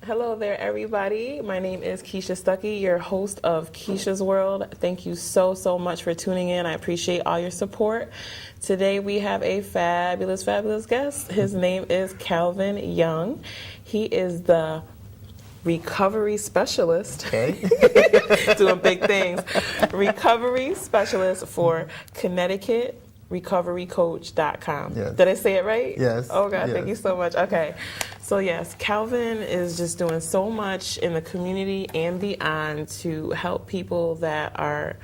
Hello there, everybody. My name is Keisha Stuckey, your host of Keisha's World. Thank you so much for tuning in. I appreciate all your support. Today we have a fabulous guest. His name is Kelvin Young. He is the recovery specialist. Okay. Doing big things. Recovery specialist for Connecticut. recoverycoach.com. Yes. Did I say it right? Yes. Oh, God, yes. Thank you so much. Okay. So, yes, Kelvin is just doing so much in the community and beyond to help people that are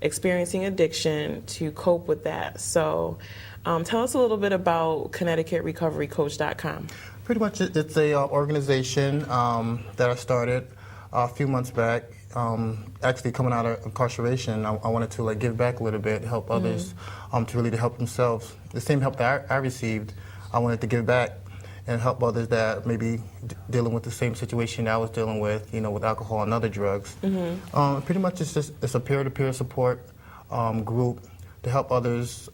experiencing addiction to cope with that. So, tell us a little bit about ConnecticutRecoveryCoach.com. Pretty much it's a organization that I started a few months back. Actually coming out of incarceration, I wanted to give back a little bit, help others to help themselves. The same help that I received, I wanted to give back and help others that may be dealing with the same situation I was dealing with, with alcohol and other drugs. Pretty much it's a peer-to-peer support group to help others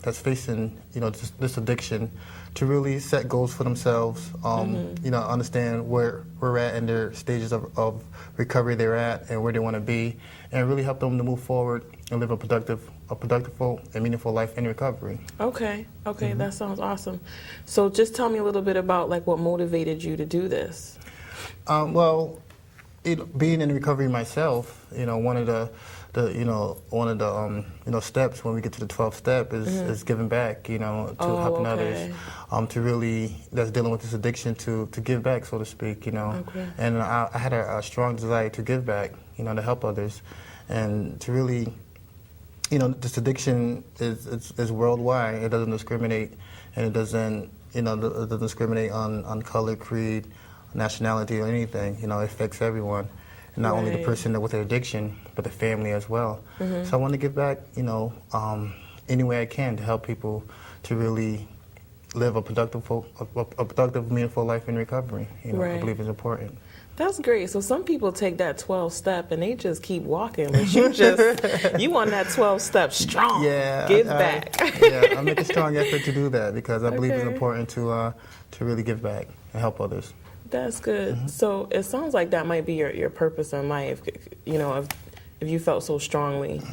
that's facing this addiction to really set goals for themselves, understand where we're at in their stages of recovery they're at and where they want to be, and really help them to move forward and live a productive and meaningful life in recovery. Okay, that sounds awesome. So just tell me a little bit about what motivated you to do this. Well, being in recovery myself, one of the steps when we get to the 12th step is giving back, to helping others, to really, that's dealing with this addiction, to give back, so to speak, And I had a strong desire to give back, to help others, and to really, this addiction is worldwide. It doesn't discriminate, and it doesn't discriminate on color, creed, nationality, or anything. It affects everyone. Not only the person with the addiction, but the family as well. So I want to give back, any way I can to help people to really live a productive, meaningful life in recovery. I believe is important. That's great. So some people take that 12 step and they just keep walking, but you on that 12 step strong. Yeah, give back. I make a strong effort to do that because I believe it's important to really give back and help others. That's good. So it sounds like that might be your purpose in life, if you felt so strongly.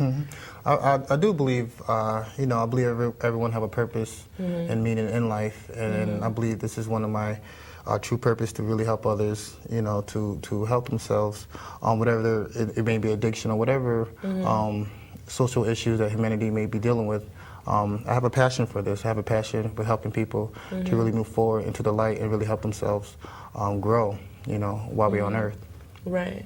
I do believe, I believe everyone have a purpose and meaning in life, and I believe this is one of my true purpose to really help others, to help themselves, whatever it may be addiction or whatever social issues that humanity may be dealing with. I have a passion for this. I have a passion for helping people to really move forward into the light and really help themselves grow, while we're on earth. Right.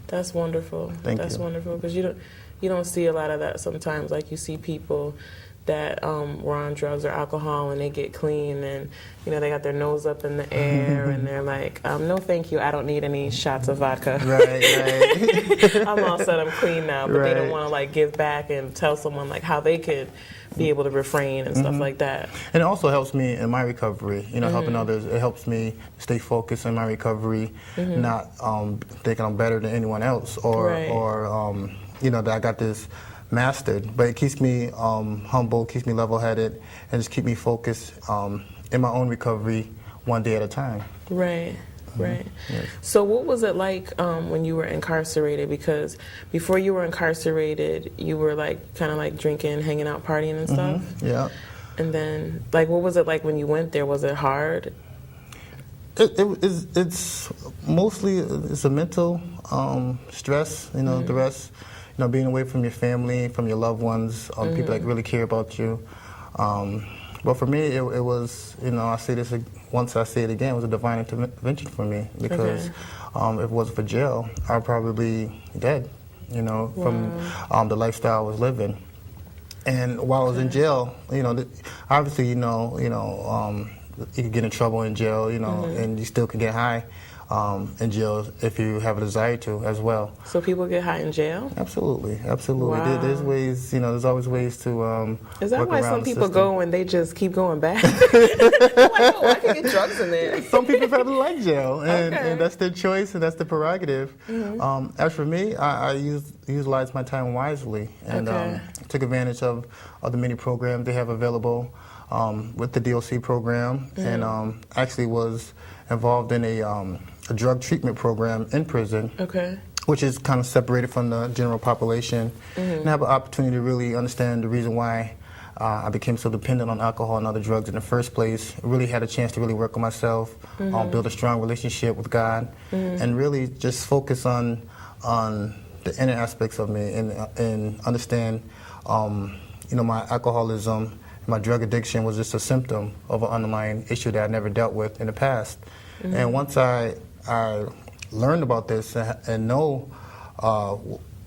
That's wonderful. That's wonderful because you don't see a lot of that sometimes. Like you see people that were on drugs or alcohol and they get clean and they got their nose up in the air and they're like, no thank you, I don't need any shots of vodka. Right. I'm all set, I'm clean now. But they don't want to give back and tell someone how they could be able to refrain and stuff like that. And it also helps me in my recovery, helping others. It helps me stay focused in my recovery, not thinking I'm better than anyone else or that I got this mastered. But it keeps me humble, keeps me level-headed, and just keep me focused in my own recovery one day at a time. Right. Yes. So what was it like when you were incarcerated? Because before you were incarcerated, you were kind of drinking, hanging out, partying and stuff? Yeah. And then, what was it like when you went there? Was it hard? It's mostly a mental stress, the rest, being away from your family, from your loved ones, people that really care about you. But for me, it was, I say this once, I say it again, it was a divine intervention for me because if it wasn't for jail, I'd probably be dead, from the lifestyle I was living. And while I was in jail, obviously, you can get in trouble in jail, and you still can get high in jail if you have a desire to as well. So people get high in jail? Absolutely. Wow. There's ways, there's always ways to Is that work why around some the people system. go and they just keep going back? Oh, I can get drugs in there. Some people probably like jail, and that's their choice and that's their prerogative. As for me, I utilized my time wisely and took advantage of the many programs they have available with the DOC program, and actually was involved in a drug treatment program in prison. Okay. Which is kind of separated from the general population, and have an opportunity to really understand the reason why I became so dependent on alcohol and other drugs in the first place. Really had a chance to really work on myself, build a strong relationship with God, and really just focus on the inner aspects of me, and understand, my alcoholism, my drug addiction was just a symptom of an underlying issue that I never dealt with in the past. And once I learned about this and know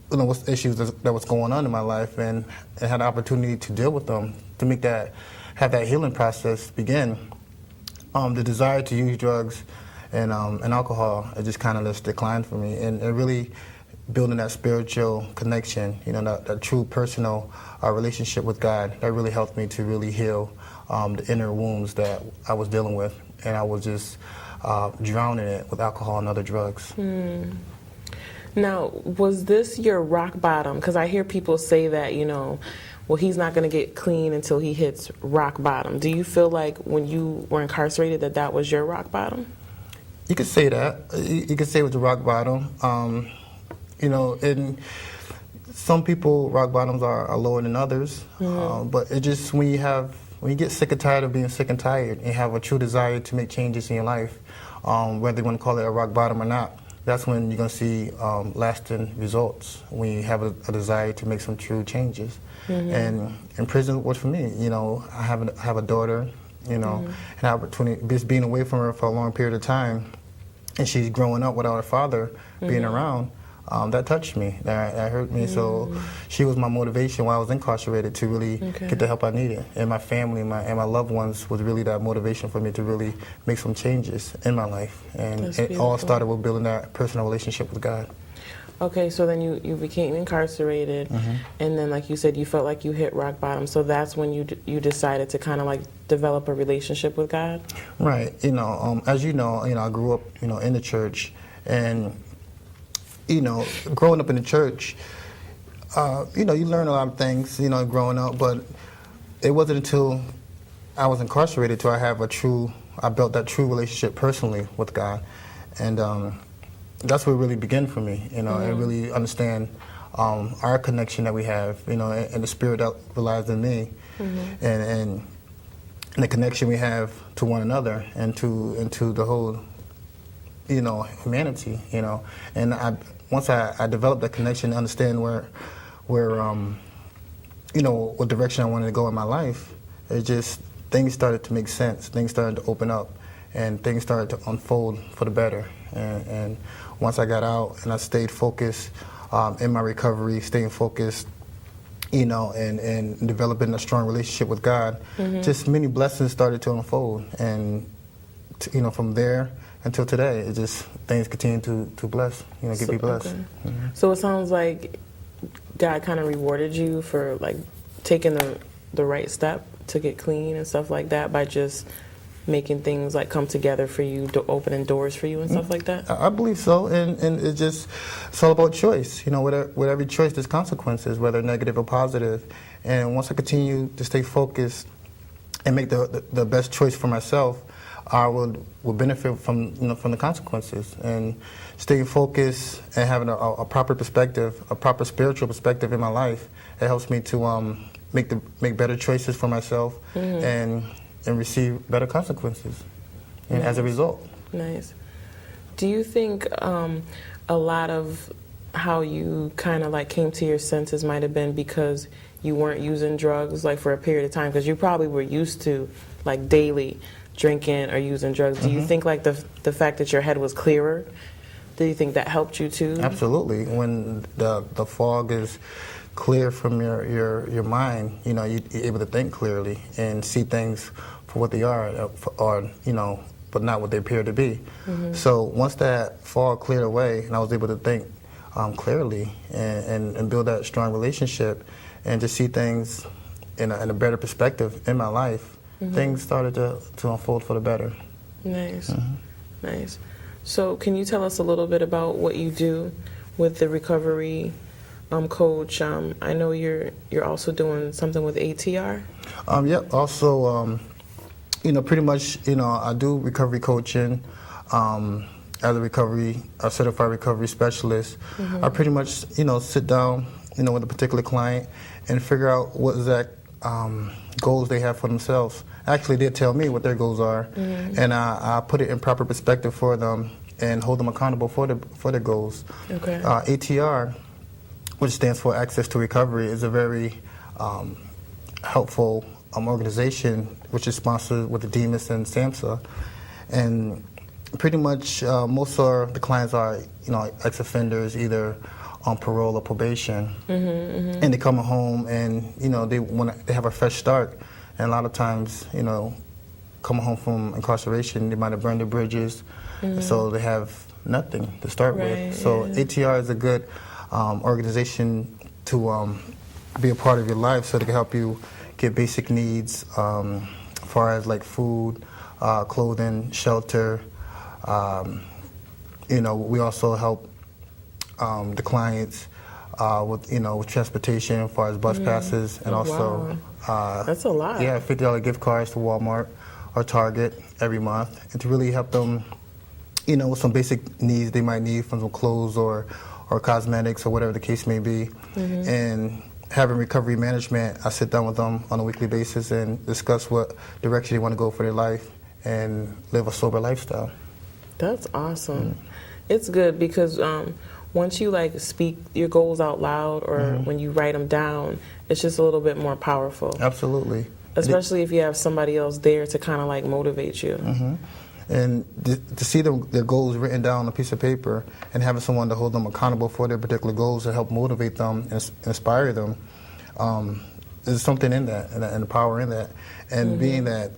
what issues that was going on in my life, and had the opportunity to deal with them, to have that healing process begin, the desire to use drugs and alcohol, it just kind of just declined for me, and really building that spiritual connection, that true personal relationship with God, that really helped me to really heal the inner wounds that I was dealing with, and I was just drowning it with alcohol and other drugs. Now, was this your rock bottom? Because I hear people say that, well, he's not going to get clean until he hits rock bottom. Do you feel like when you were incarcerated that was your rock bottom? You could say that. You could say it was the rock bottom. And some people, rock bottoms are lower than others. But it just, when you get sick and tired of being sick and tired, and have a true desire to make changes in your life, whether you want to call it a rock bottom or not, that's when you're going to see lasting results, when you have a desire to make some true changes. And in prison was for me. I have a daughter, and opportunity, just being away from her for a long period of time, and she's growing up without her father being around. That touched me, that hurt me. So she was my motivation while I was incarcerated to really get the help I needed. And my family and my loved ones was really that motivation for me to really make some changes in my life. And it all started with building that personal relationship with God. Okay, so then you became incarcerated, and then, like you said, you felt like you hit rock bottom. So that's when you decided to kind of like develop a relationship with God? Right. As you know, I grew up, in the church, and growing up in the church, you learn a lot of things, growing up, but it wasn't until I was incarcerated till I built that true relationship personally with God. And that's where it really began for me, and really understand our connection that we have, and the spirit that relies in me, and the connection we have to one another and to the whole, humanity, and once I developed that connection to understand where what direction I wanted to go in my life, it just, things started to make sense, things started to open up, and things started to unfold for the better. And once I got out and I stayed focused in my recovery, staying focused, and developing a strong relationship with God, just many blessings started to unfold, and from there until today, it just, things continue to bless, get me blessed. Okay. So it sounds like God kind of rewarded you for like taking the right step to get clean and stuff like that, by just making things like come together for you, opening doors for you and stuff like that? I believe so, and it's all about choice. With every choice there's consequences, whether negative or positive. And once I continue to stay focused and make the best choice for myself, I will benefit from the consequences. And staying focused and having a proper perspective, a proper spiritual perspective in my life, it helps me to make better choices for myself, and receive better consequences, and as a result. Nice. Do you think a lot of how you kind of like came to your senses might have been because you weren't using drugs like for a period of time? Because you probably were used to like daily drinking or using drugs. Do you think like the fact that your head was clearer, do you think that helped you too? Absolutely. When the fog is clear from your mind, you're able to think clearly and see things for what they are, or but not what they appear to be. So once that fog cleared away and I was able to think clearly and build that strong relationship and just see things in a better perspective in my life, things started to unfold for the better. Nice. Nice. So can you tell us a little bit about what you do with the recovery coach. I know you're also doing something with ATR. Yep. Also, pretty much, I do recovery coaching. As a certified recovery specialist, I pretty much, sit down, with a particular client and figure out what exact goals they have for themselves. Actually, they tell me what their goals are, and I put it in proper perspective for them and hold them accountable for their goals. Okay. ATR, which stands for Access to Recovery, is a very helpful organization which is sponsored with the DEMIS and SAMHSA, and pretty much most of the clients are ex-offenders, either on parole or probation, and they come home and they have a fresh start, and a lot of times coming home from incarceration they might have burned their bridges, so they have nothing to start with. So ATR is a good organization to be a part of your life, so they can help you get basic needs as far as like food, clothing, shelter. We also help the clients with transportation as far as bus passes, and also that's a lot. Yeah, $50 gift cards to Walmart or Target every month, and to really help them, with some basic needs they might need, from some clothes or cosmetics or whatever the case may be. And having recovery management, I sit down with them on a weekly basis and discuss what direction they want to go for their life and live a sober lifestyle. That's awesome. It's good because once you speak your goals out loud, or when you write them down, it's just a little bit more powerful. Absolutely. Especially if you have somebody else there to kind of motivate you. And to see their goals written down on a piece of paper and having someone to hold them accountable for their particular goals to help motivate them and inspire them, there's something in that, and the power in that. And being that,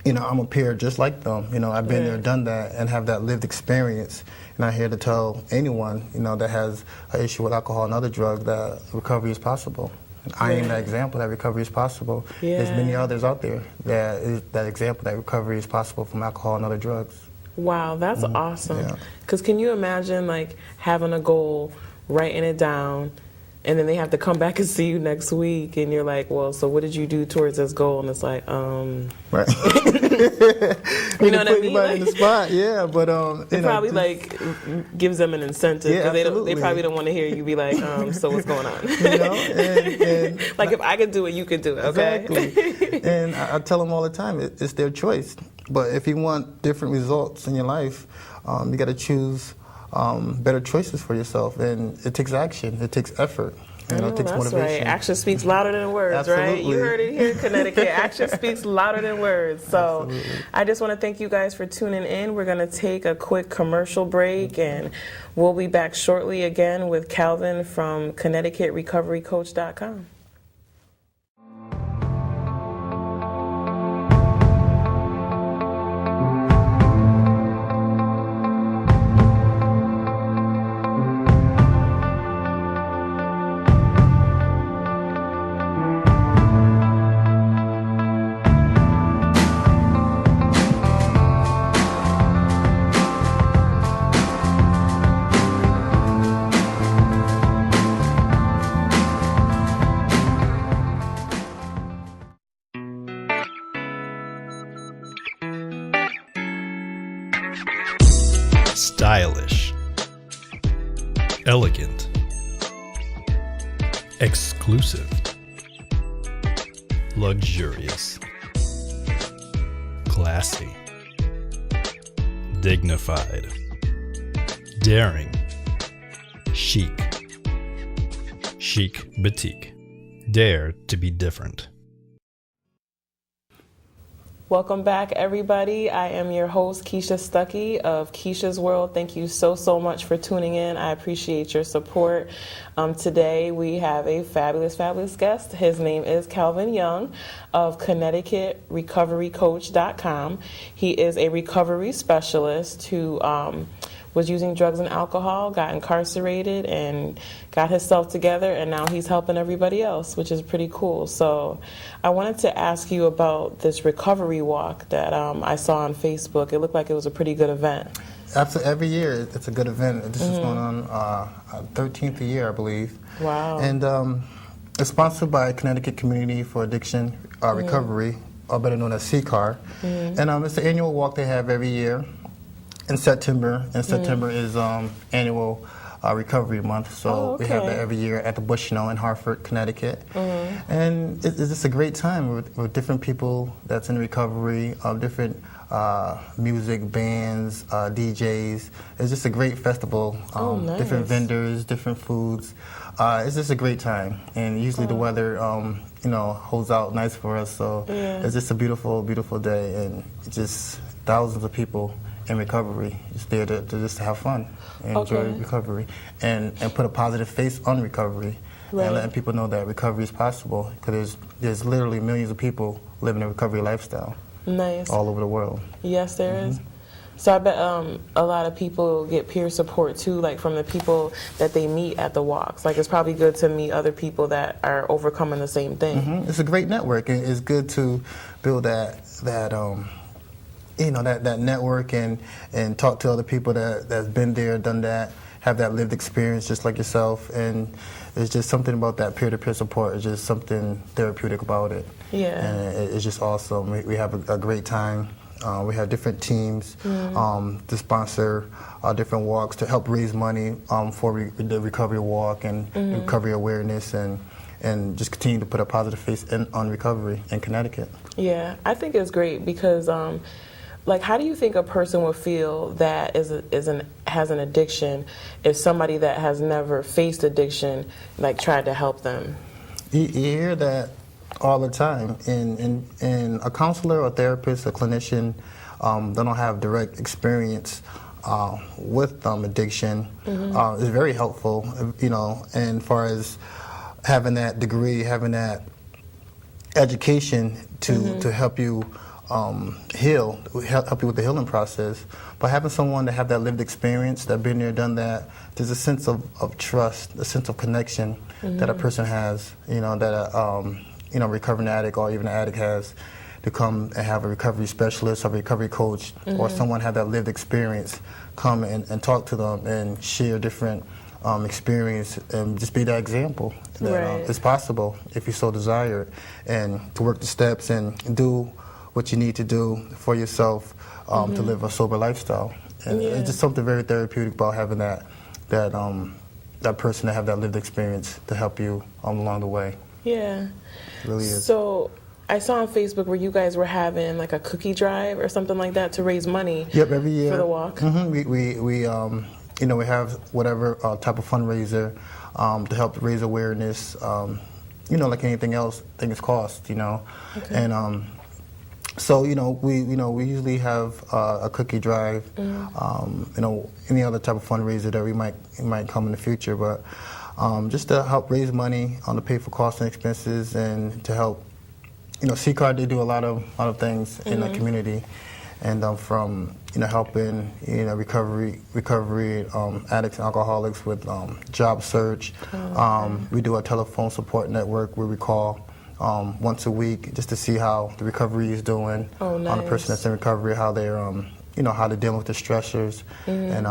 I'm a peer just like them. I've been there, done that, and have that lived experience. And I'm here to tell anyone, that has an issue with alcohol and other drugs, that recovery is possible. And I am that example that recovery is possible. There's many others out there that is that example that recovery is possible from alcohol and other drugs. Wow, that's awesome. Because can you imagine having a goal, writing it down, and then they have to come back and see you next week, and you're like, well, so what did you do towards this goal? And it's like, Right. You know what I mean? In the spot, yeah, but it probably gives them an incentive, because they probably don't want to hear you be like, so what's going on? And if I could do it, you could do it, okay? Exactly. And I tell them all the time, it's their choice. But if you want different results in your life, you got to choose better choices for yourself, and it takes action, it takes effort. It takes that's motivation. Right. Action speaks louder than words, Absolutely. right? You heard it here in Connecticut. Action speaks louder than words. So I just want to thank you guys for tuning in. We're going to take a quick commercial break, and we'll be back shortly again with Kelvin from ConnecticutRecoveryCoach.com. Stylish, elegant, exclusive, luxurious, classy, dignified, daring, chic, chic boutique. Dare to be different. Welcome back, everybody. I am your host, Keisha Stuckey of Keisha's World. Thank you so much for tuning in. I appreciate your support. Today we have a fabulous guest. His name is Kelvin Young of ConnecticutRecoveryCoach.com. He is a recovery specialist who was using drugs and alcohol, got incarcerated, and got himself together, and now he's helping everybody else, which is pretty cool. So I wanted to ask you about this recovery walk that I saw on Facebook. It looked like it was a pretty good event. Absolutely. Every year it's a good event. This is going on 13th year, I believe. Wow. And it's sponsored by Connecticut Community for Addiction Recovery, or better known as CCAR. And it's an annual walk they have every year in September. And September is annual recovery month. So we have that every year at the Bushnell in Hartford, Connecticut. And it's just a great time with different people that's in recovery, different music, bands, DJs. It's just a great festival. Nice. Different vendors, different foods. It's just a great time, and usually the weather, holds out nice for us. So it's just a beautiful, beautiful day, and it's just thousands of people in recovery just there to just have fun and enjoy recovery, and put a positive face on recovery, and letting people know that recovery is possible, because there's literally millions of people living a recovery lifestyle. Nice. All over the world. Yes, there is. So I bet a lot of people get peer support too, like from the people that they meet at the walks. Like, it's probably good to meet other people that are overcoming the same thing. It's a great network, and it's good to build that network and talk to other people that's been there, done that, have that lived experience just like yourself. And it's just something about that peer-to-peer support. It's just something therapeutic about it. Yeah. And it's just awesome. We have a great time. We have different teams to sponsor different walks to help raise money for the recovery walk and recovery awareness, and just continue to put a positive face on recovery in Connecticut. Yeah, I think it's great because, how do you think a person would feel that has an addiction if somebody that has never faced addiction tried to help them? You hear that all the time, and a counselor or therapist, a clinician, they don't have direct experience with addiction. Is very helpful, and far as having that degree, having that education to help you heal, help you with the healing process. But having someone to have that lived experience, that been there, done that, there's a sense of trust, a sense of connection that a person has, that recovering addict or even an addict has, to come and have a recovery specialist or recovery coach or someone have that lived experience come and talk to them and share different experience and just be that example that it's possible if you so desire, and to work the steps and do what you need to do for yourself to live a sober lifestyle. And it's just something very therapeutic about having that person to have that lived experience to help you along the way. Yeah. It really is. So I saw on Facebook where you guys were having a cookie drive or something like that to raise money. Yep, every year for the walk. We have whatever type of fundraiser to help raise awareness. Like anything else, things cost. And so we usually have a cookie drive. Any other type of fundraiser that we might come in the future, but just to help raise money to pay for costs and expenses, and to help. CCAR, they do a lot of things in the community, and from helping recovery addicts and alcoholics with job search. We do a telephone support network where we call once a week just to see how the recovery is doing. Oh, nice. On the person that's in recovery, how they're how they're dealing with the stressors, and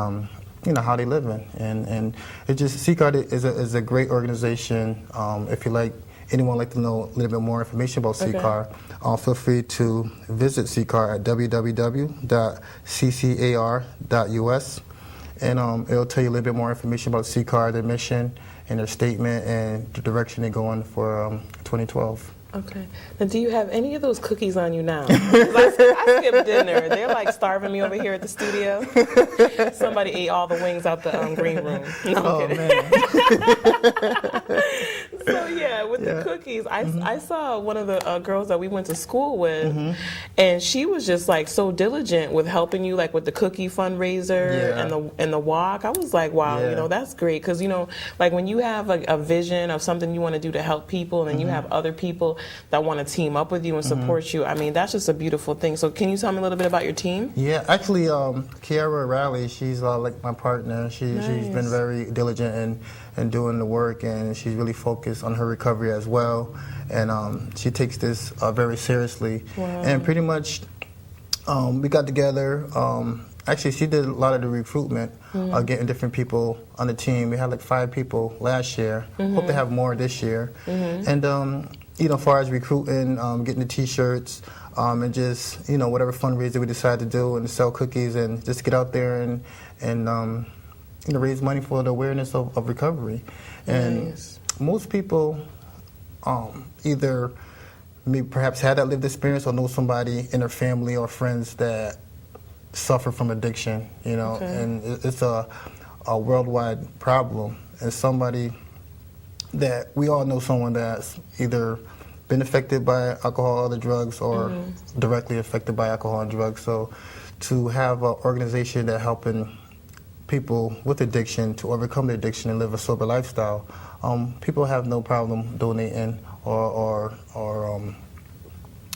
how they living. And it just CCAR is a great organization. If you anyone like to know a little bit more information about CCAR, feel free to visit CCAR at www.ccar.us, and it'll tell you a little bit more information about CCAR, their mission, and their statement, and the direction they're going for 2012. Okay. Now, do you have any of those cookies on you now? I skipped dinner. They're starving me over here at the studio. Somebody ate all the wings out the green room. No, I'm kidding. Man. So Yeah, with the cookies. I saw one of the girls that we went to school with, and she was just like so diligent with helping you, like with the cookie fundraiser and the walk. I was like, wow, you know, that's great, because you know, like when you have a vision of something you want to do to help people, and then you have other people that want to team up with you and support you. I mean, that's just a beautiful thing. So, can you tell me a little bit about your team? Yeah, actually, Kiara Riley, she's like my partner. She's been very diligent in doing the work, and she's really focused on her recovery as well. And she takes this very seriously. Wow. And pretty much, we got together. Actually, she did a lot of the recruitment, getting different people on the team. We had like 5 people last year. Hope to have more this year. And you know, as far as recruiting, getting the T-shirts, and just, you know, whatever fundraiser we decide to do, and sell cookies, and just get out there and you know, raise money for the awareness of recovery. And most people either maybe perhaps had that lived experience or know somebody in their family or friends that suffer from addiction, you know, and it's a worldwide problem. And somebody that we all know someone that's either been affected by alcohol or other drugs, or directly affected by alcohol and drugs. So to have an organization that helping people with addiction to overcome the addiction and live a sober lifestyle, people have no problem donating or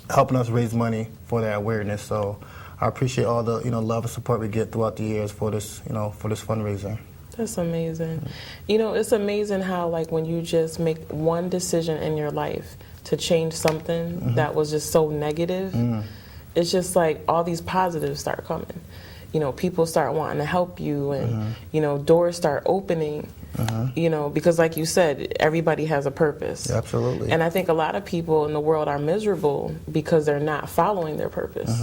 helping us raise money for that awareness. So I appreciate all the, you know, love and support we get throughout the years for this, you know, for this fundraiser. That's amazing. You know, it's amazing how, like, when you just make one decision in your life to change something that was just so negative, it's just like all these positives start coming. You know, people start wanting to help you, and you know, doors start opening. You know, because like you said, everybody has a purpose. Yeah, absolutely. And I think a lot of people in the world are miserable because they're not following their purpose.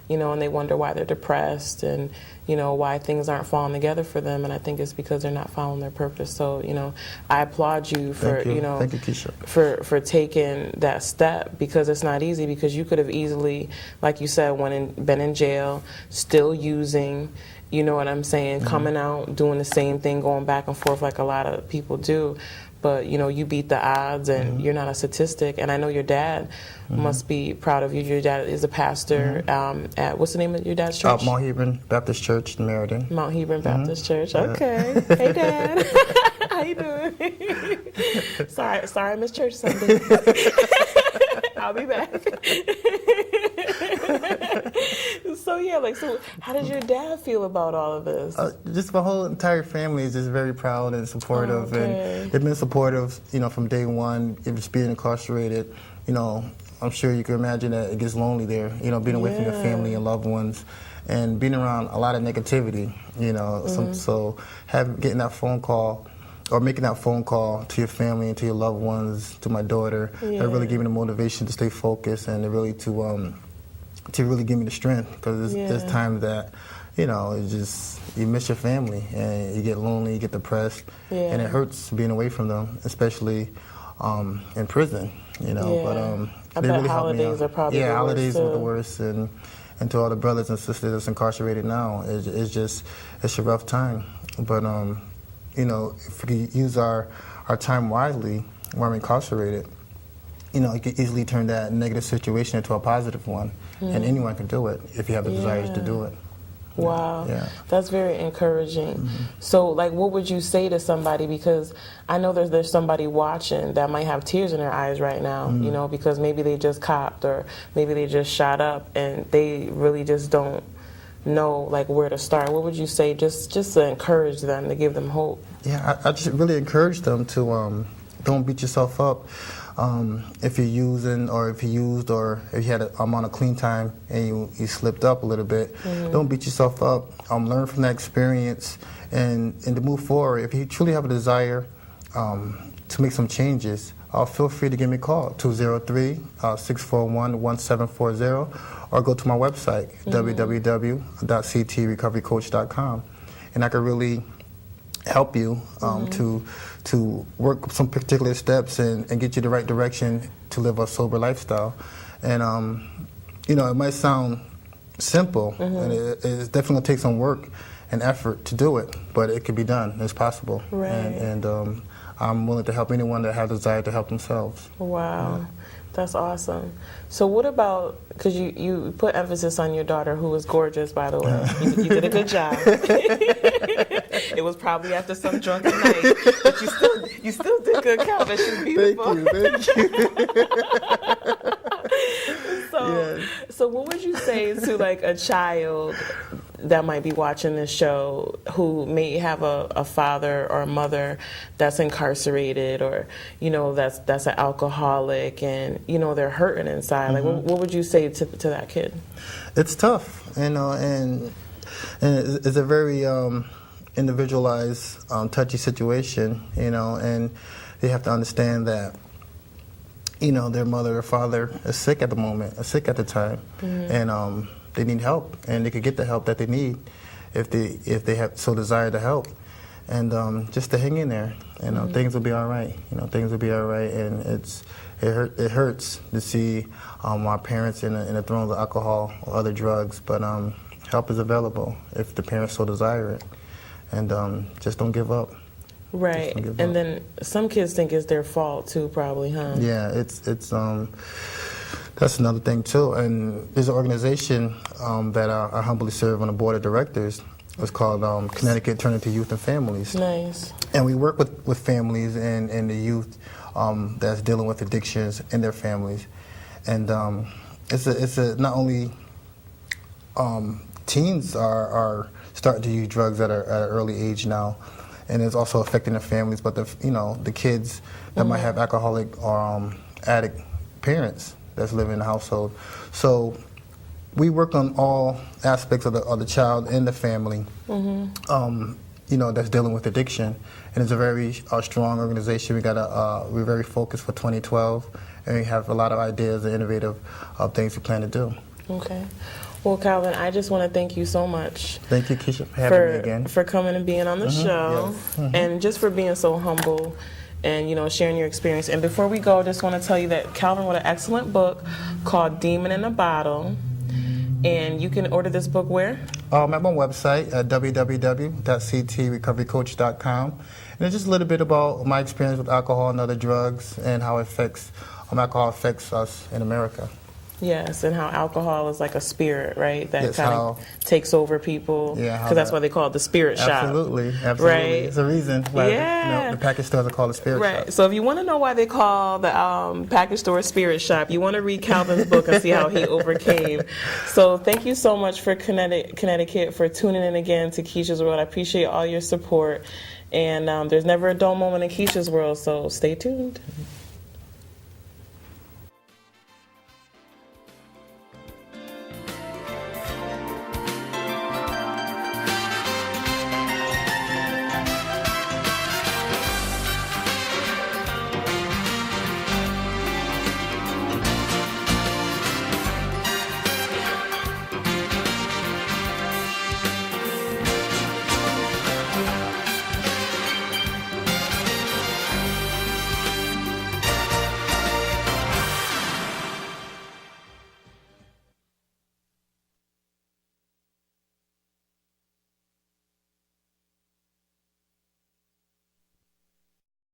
You know, and they wonder why they're depressed, and you know, why things aren't falling together for them. And I think it's because they're not following their purpose. So, you know, I applaud you for, you know, thank you, Keisha, for taking that step, because it's not easy, because you could have easily, like you said, been in jail, still using, you know what I'm saying, coming out, doing the same thing, going back and forth like a lot of people do. But, you know, you beat the odds, and you're not a statistic. And I know your dad must be proud of you. Your dad is a pastor at, what's the name of your dad's church? Mount Hebron Baptist Church in Meriden. Mount Hebron Baptist Church. Okay. Hey, Dad. How you doing? sorry, I missed church Sunday. I'll be back. So yeah, like, so how did your dad feel about all of this? Just my whole entire family is just very proud and supportive, and they've been supportive, you know, from day one. Just being incarcerated, you know, I'm sure you can imagine that it gets lonely there, you know, being away from your family and loved ones, and being around a lot of negativity, you know. So getting that phone call, or making that phone call to your family and to your loved ones, to my daughter, that really gave me the motivation to stay focused, and to really give me the strength, because there's times that, you know, it's just, you miss your family, and you get lonely, you get depressed, and it hurts being away from them, especially in prison, you know. But they really helped me out. Holidays are probably the worst. Holidays are the worst, and to all the brothers and sisters that's incarcerated now, it's a rough time. But you know, if we use our time wisely while we're incarcerated, you know, you could easily turn that negative situation into a positive one. And anyone can do it if you have the desires to do it. Wow. That's very encouraging. So, like, what would you say to somebody, because I know there's somebody watching that might have tears in their eyes right now, you know, because maybe they just copped, or maybe they just shot up, and they really just don't know, like, where to start. What would you say just to encourage them, to give them hope? Yeah, I just really encourage them to don't beat yourself up. If you're using, or if you used, or if you had a amount of clean time and you slipped up a little bit, don't beat yourself up. Learn from that experience, and to move forward. If you truly have a desire to make some changes, feel free to give me a call, 203-641-1740, or go to my website, www.ctrecoverycoach.com, and I can really help you to work some particular steps and get you the right direction to live a sober lifestyle. And you know, it might sound simple, and it's definitely going to take some work and effort to do it, but it can be done. It's possible. Right. And I'm willing to help anyone that has a desire to help themselves. Wow. That's awesome. So what about, because you put emphasis on your daughter, who was gorgeous, by the way. You did a good job. It was probably after some drunken night, but you still did good, Kelvin. She's beautiful. Thank you. So what would you say to like a child that might be watching this show who may have a father or a mother that's incarcerated, or that's an alcoholic, and they're hurting inside? Like what would you say to that kid? It's tough, and it's a very individualized, touchy situation, and they have to understand that their mother or father is sick at the moment, is sick at the time, and they need help, and they could get the help that they need if they have so desire to help, and just to hang in there, things will be all right. Things will be all right, and it hurts to see our parents in the throes of alcohol or other drugs, but help is available if the parents so desire it, and just don't give up. Right, and then some kids think it's their fault too, probably, huh? Yeah, it's that's another thing too. And there's an organization that I humbly serve on the board of directors. It's called Connecticut Turning Youth and Families. Nice. And we work with families and the youth that's dealing with addictions in their families. And it's a not only teens are starting to use drugs at an early age now, and it's also affecting their families, but the kids that might have alcoholic or addict parents that's living in the household. So we work on all aspects of the child and the family, that's dealing with addiction. And it's a very strong organization. We're very focused for 2012, and we have a lot of ideas and innovative things we plan to do. Okay. Well, Kelvin, I just want to thank you so much. Thank you, Keisha, for having me again. For coming and being on the show, yes. And just for being so humble and, sharing your experience. And before we go, I just want to tell you that Kelvin wrote an excellent book called Demon in a Bottle. And you can order this book where? At my website at www.ctrecoverycoach.com. And it's just a little bit about my experience with alcohol and other drugs and how alcohol affects us in America. Yes, and how alcohol is like a spirit, right? That Yes, kind of takes over people. Yeah, because that's why they call it the spirit shop. Absolutely. Right? It's a reason why the package stores are called a spirit shop. Right. So if you want to know why they call the package store a spirit shop, you want to read Kelvin's book and see how he overcame. So thank you so much for Connecticut for tuning in again to Keisha's World. I appreciate all your support. And there's never a dull moment in Keisha's World, so stay tuned.